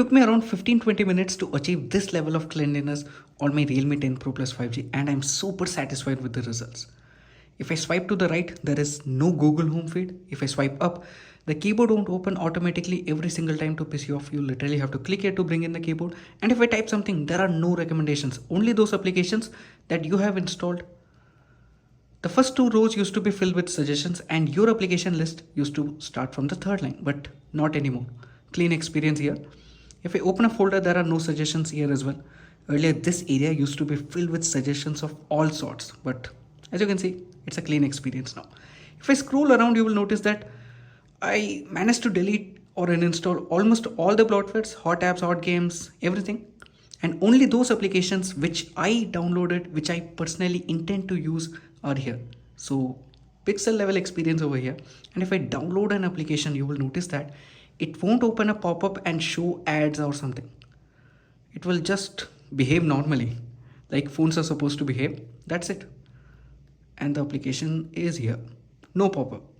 Took me around 15-20 minutes to achieve this level of cleanliness on my Realme 10 Pro Plus 5G, and I'm super satisfied with the results. If I swipe to the right, there is no Google home feed. If I swipe up, the keyboard won't open automatically every single time to piss you off. You literally have to click here to bring in the keyboard. And if I type something, there are no recommendations, only those applications that you have installed. The first two rows used to be filled with suggestions, and your application list used to start from the third line, but not anymore. Clean experience here. If I open a folder, there are no suggestions here as well. Earlier, this area used to be filled with suggestions of all sorts, but as you can see, it's a clean experience now. If I scroll around, you will notice that I managed to delete or uninstall almost all the bloatwares, hot apps, hot games, everything. And only those applications which I downloaded, which I personally intend to use, are here. So pixel level experience over here. And if I download an application, you will notice that it won't open a pop-up and show ads or something. It will just behave normally, like phones are supposed to behave. That's it. And the application is here. No pop-up.